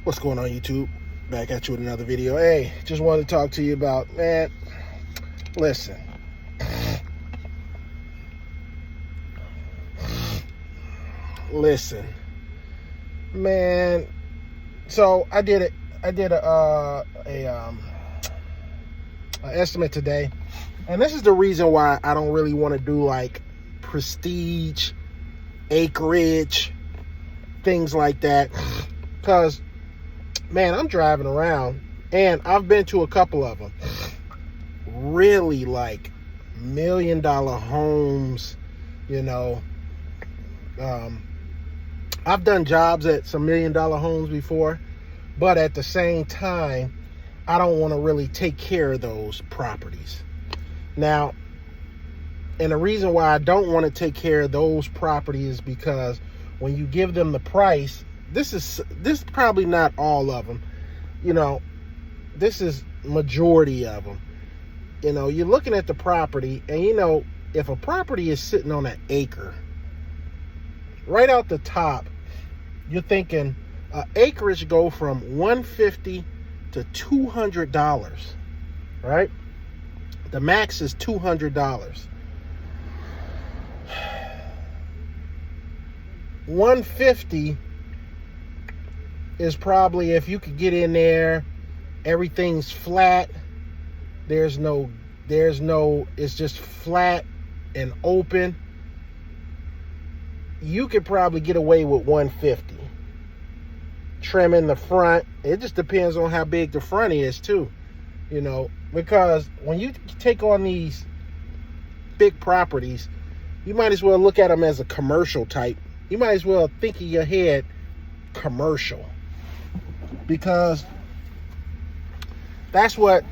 What's going on, YouTube? Back at you with another video. Hey, just wanted to talk to you about, man, listen. Listen. Man, so I did a estimate today. And this is the reason why I don't really want to do like prestige, acreage, things like that. Because, man, I'm driving around and I've been to a couple of them. Really like $1 million homes, you know. I've done jobs at some $1 million homes before, but at the same time, I don't want to really take care of those properties. Now, and the reason why I don't want to take care of those properties is because when you give them the price, this is probably not all of them, you know, this is majority of them. You know, you're looking at the property, and you know, if a property is sitting on an acre, right out the top, you're thinking acreage go from $150 to $200, right? The max is $200. $150 is probably, if you could get in there, everything's flat. There's no, it's just flat and open. You could probably get away with $150. Trimming the front. It just depends on how big the front is too. You know, because when you take on these big properties, you might as well look at them as a commercial type. You might as well think in your head commercial. Because that's what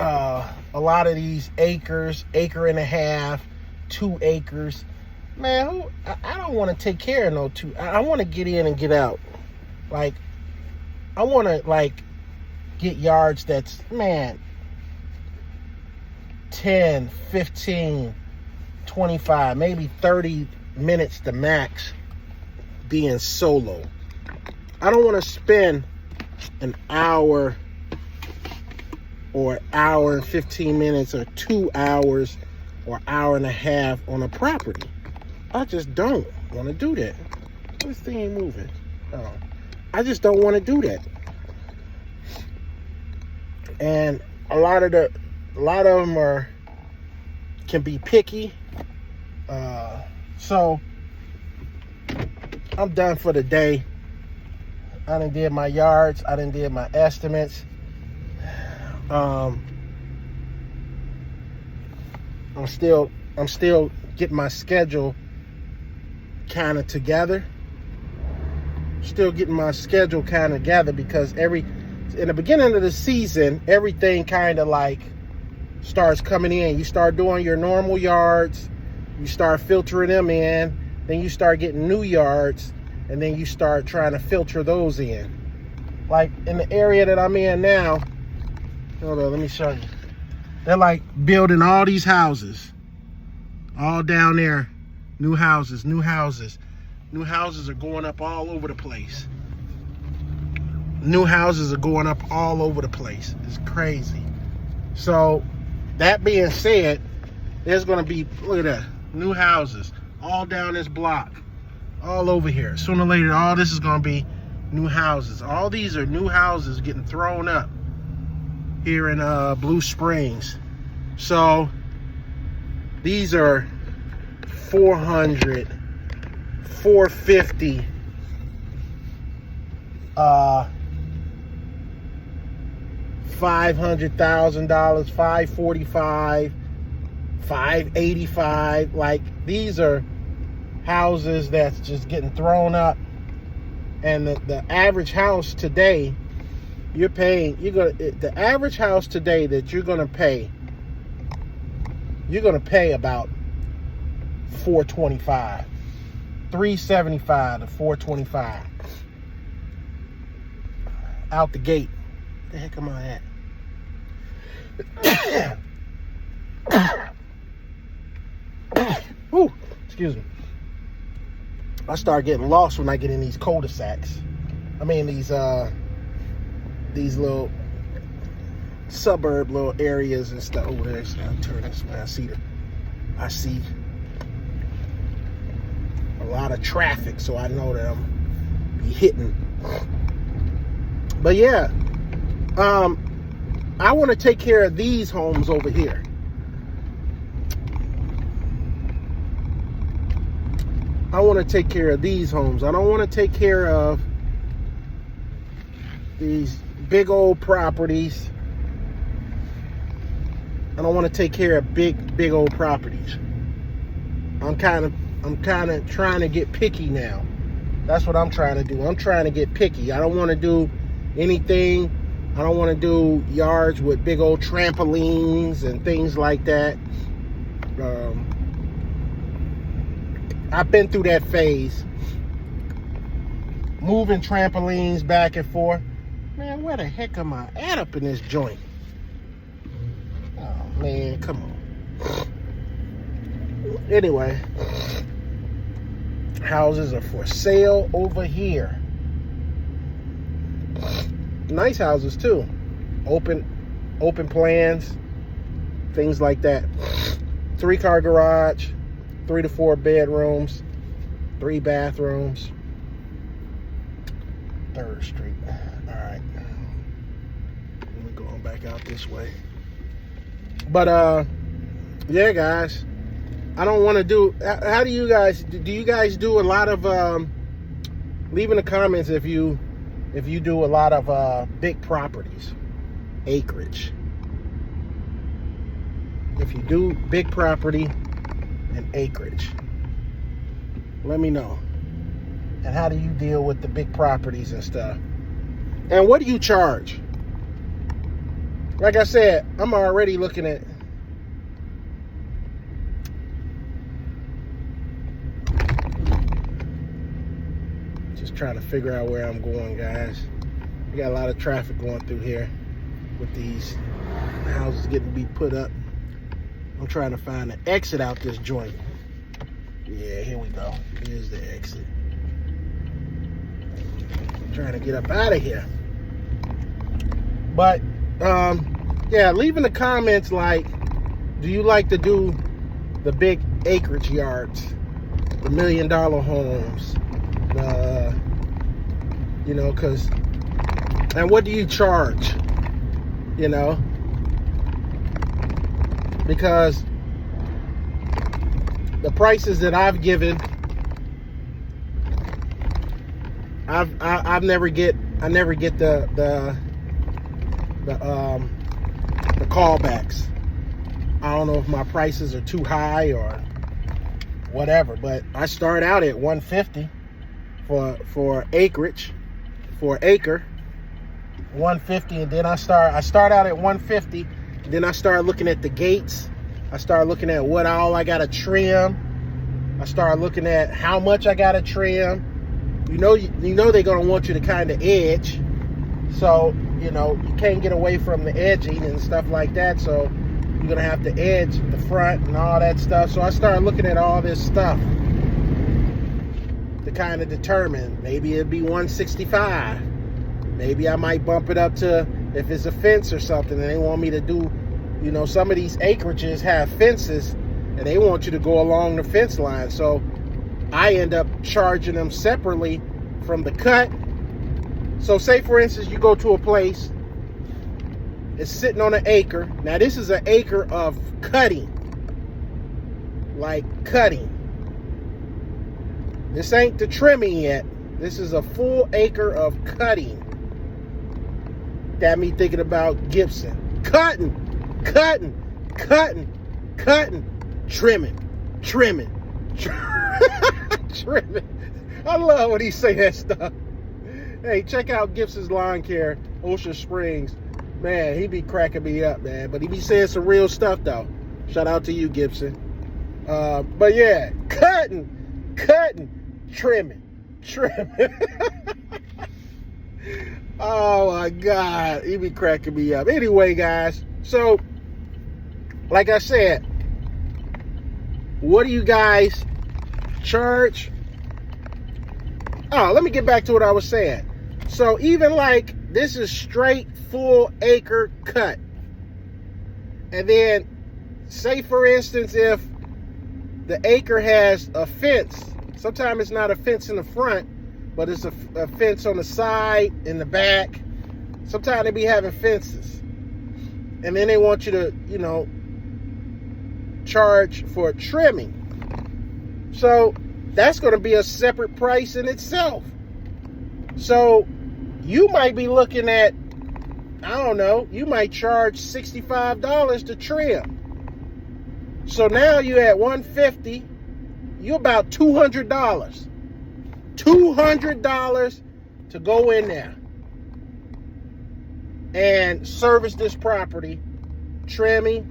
a lot of these acres, acre and a half, 2 acres, man, I don't want to take care of no two. I want to get in and get out. Like, I want to, like, get yards that's, man, 10, 15, 25, maybe 30 minutes the max being solo. I don't want to spend an hour or hour and 15 minutes or 2 hours or hour and a half on a property. I just don't want to do that. This thing ain't moving. Oh. I just don't want to do that. And a lot of them can be picky. So I'm done for the day. I done did my yards. I done did my estimates. I'm still getting my schedule kind of together. Still getting my schedule kind of together because in the beginning of the season, everything kind of like starts coming in. You start doing your normal yards, you start filtering them in, then you start getting new yards, and then you start trying to filter those in. Like in the area that I'm in now, hold on, let me show you. They're like building all these houses, all down there, new houses. New houses are going up all over the place. New houses are going up all over the place. It's crazy. So, that being said, there's going to be, look at that, new houses all down this block, all over here. Sooner or later, all this is going to be new houses. All these are new houses getting thrown up here in Blue Springs. So, these are 400, 450, $500,000, 545, 585. Like, these are houses that's just getting thrown up. And the average house today, the average house today that you're gonna pay about $425. $375 to $425 out the gate. What the heck am I at? Whew, excuse me. I start getting lost when I get in these cul-de-sacs. I mean these these little suburb little areas and stuff. Over there, so I'll turn this way. I see a lot of traffic, so I know that I'm be hitting. But yeah, I want to take care of these homes over here. I want to take care of these homes. I don't want to take care of these big old properties. I don't want to take care of big old properties. I'm kind of trying to get picky now. That's what I'm trying to do. I'm trying to get picky. I don't want to do anything. I don't want to do yards with big old trampolines and things like that. I've been through that phase. Moving trampolines back and forth. Man, where the heck am I at up in this joint? Oh, man, come on. Anyway, houses are for sale over here. Nice houses, too. Open plans, things like that. 3-car garage. 3 to 4 bedrooms, 3 bathrooms. 3rd Street. All right. Let me go on back out this way. But yeah, guys, I don't want to do. How do you guys do a lot of? Leave in the comments if you do a lot of big properties, acreage. If you do big property and acreage, let me know. And how do you deal with the big properties and stuff? And what do you charge? Like I said, I'm already looking at just trying to figure out where I'm going, guys. We got a lot of traffic going through here with these houses getting be put up. I'm trying to find an exit out this joint. Yeah, here we go. Here's the exit. I'm trying to get up out of here. But, yeah, leave in the comments, like, do you like to do the big acreage yards, the $1 million homes, you know, and what do you charge, you know? Because the prices that I've given, I never get the callbacks. I don't know if my prices are too high or whatever, but I start out at $150 for acreage, for acre, $150, and then I start out at $150. Then I start looking at the gates. I start looking at what all I gotta trim. I start looking at how much I gotta trim. You know they're gonna want you to kind of edge. So, you know, you can't get away from the edging and stuff like that. So you're gonna have to edge the front and all that stuff. So I started looking at all this stuff to kind of determine. Maybe it'd be $165. Maybe I might bump it up to, if it's a fence or something and they want me to do, you know, some of these acreages have fences and they want you to go along the fence line. So I end up charging them separately from the cut. So say, for instance, you go to a place, it's sitting on an acre. Now this is an acre of cutting, like cutting. This ain't the trimming yet. This is a full acre of cutting. Got me thinking about Gibson. Cutting, trimming. Trimming. I love when he say that stuff. Hey, check out Gibson's Lawn Care, Ocean Springs. Man, he be cracking me up, man. But he be saying some real stuff, though. Shout out to you, Gibson. But yeah, cutting, trimming. Oh my God, he be cracking me up. Anyway, guys, so like I said, what do you guys charge? Oh, let me get back to what I was saying. So even like This is straight full acre cut. And then say for instance, if the acre has a fence, sometimes it's not a fence in the front, but it's a fence on the side, in the back. Sometimes they be having fences. And then they want you to, you know, charge for trimming. So that's going to be a separate price in itself. So you might be looking at, I don't know, you might charge $65 to trim. So now you're at $150, you're about $200. $200 to go in there and service this property, trimming,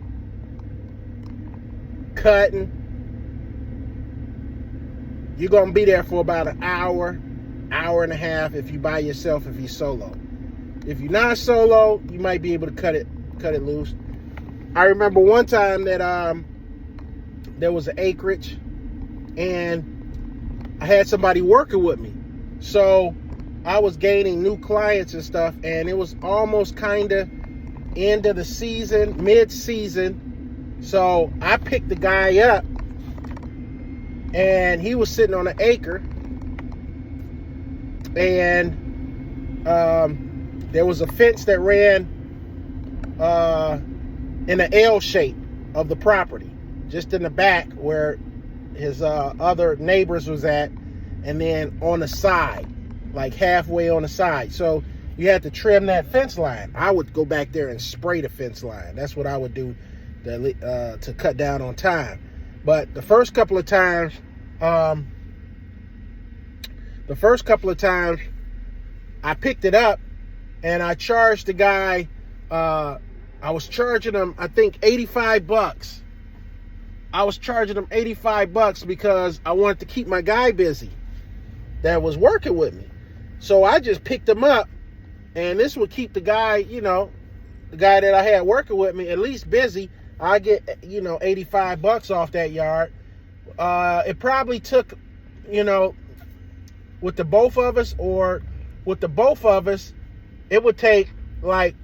cutting. You're going to be there for about an hour, hour and a half if you by yourself, if you're solo. If you're not solo, you might be able to cut it loose. I remember one time that there was an acreage and I had somebody working with me. So I was gaining new clients and stuff, and it was almost kind of end of the season, mid-season. So I picked the guy up, and he was sitting on an acre, and there was a fence that ran in an L shape of the property, just in the back where his other neighbors was at, and then on the side, like halfway on the side. So you had to trim that fence line. I would go back there and spray the fence line. That's what I would do to cut down on time. But the first couple of times, I picked it up and I charged the guy, I was charging him, I think $85. I was charging him $85 because I wanted to keep my guy busy that was working with me. So I just picked him up, and this would keep the guy, you know, the guy that I had working with me, at least busy. I get, you know, $85 off that yard. It probably took, you know, with the both of us, it would take like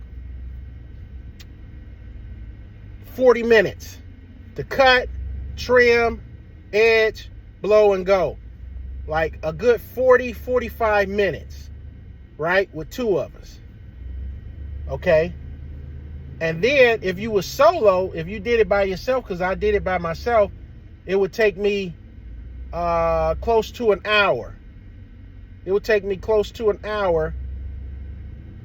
40 minutes to cut, trim, edge, blow, and go. Like a good 40-45 minutes, right, with two of us. Okay? And then if you were solo, if you did it by yourself, because I did it by myself, it would take me close to an hour. It would take me close to an hour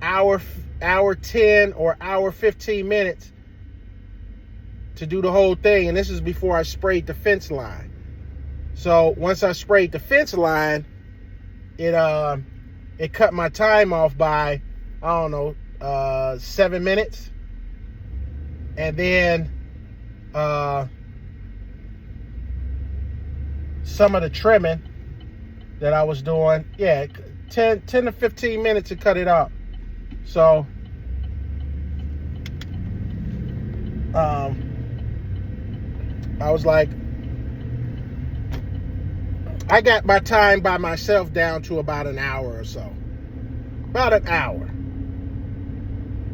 10 or hour 15 minutes to do the whole thing. And this is before I sprayed the fence line. So once I sprayed the fence line, it cut my time off by, I don't know, 7 minutes. And then some of the trimming that I was doing, 10 to 15 minutes to cut it off. So I was like, I got my time by myself down to about an hour or so. About an hour.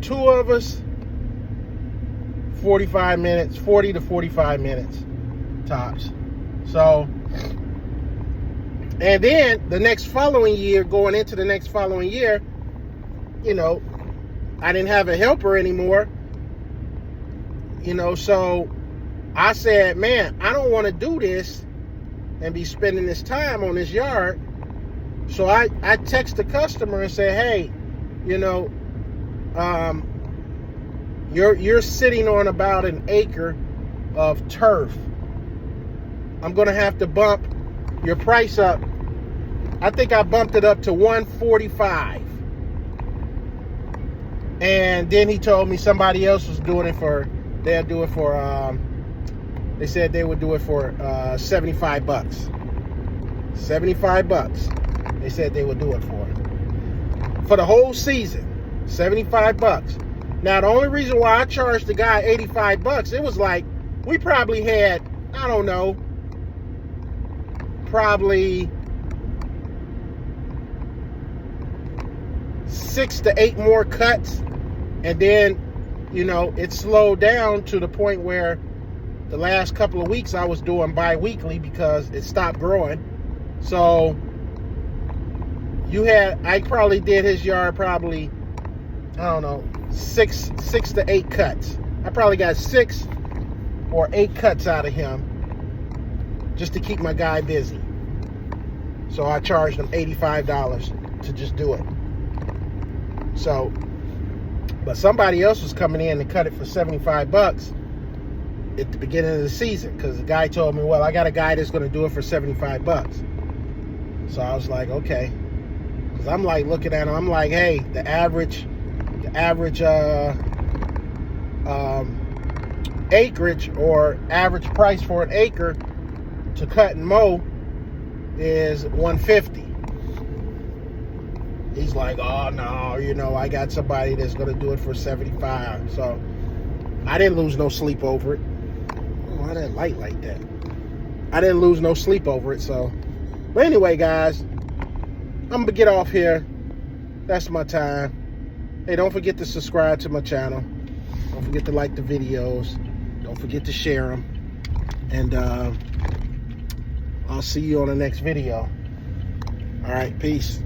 Two of us, 45 minutes, 40 to 45 minutes tops. So, and then the next following year, going into the next following year, you know, I didn't have a helper anymore. You know, so I said, man, I don't want to do this and be spending this time on this yard. So I text the customer and say, hey, you know, you're sitting on about an acre of turf. I'm gonna have to bump your price up. I think I bumped it up to $145. And then he told me somebody else was doing it for, they said they would do it for $75. $75. They said they would do it for the whole season. $75. Now the only reason why I charged the guy $85, it was like we probably had, I don't know, probably 6 to 8 more cuts, and then, you know, it slowed down to the point where the last couple of weeks I was doing bi-weekly because it stopped growing. So I probably did his yard probably, I don't know, six to 8 cuts. I probably got 6 or 8 cuts out of him just to keep my guy busy. So I charged him $85 to just do it. So, but somebody else was coming in to cut it for 75 bucks at the beginning of the season, because the guy told me, well, I got a guy that's going to do it for 75 bucks. So I was like, okay. Because I'm like looking at him, I'm like, hey, the average acreage or average price for an acre to cut and mow is $150. He's like, oh no, you know, I got somebody that's gonna do it for 75. So I didn't lose no sleep over it. Why that light like that? I didn't lose no sleep over it. So, but anyway, guys, I'm gonna get off here. That's my time. Hey, don't forget to subscribe to my channel. Don't forget to like the videos. Don't forget to share them. And I'll see you on the next video. All right, peace.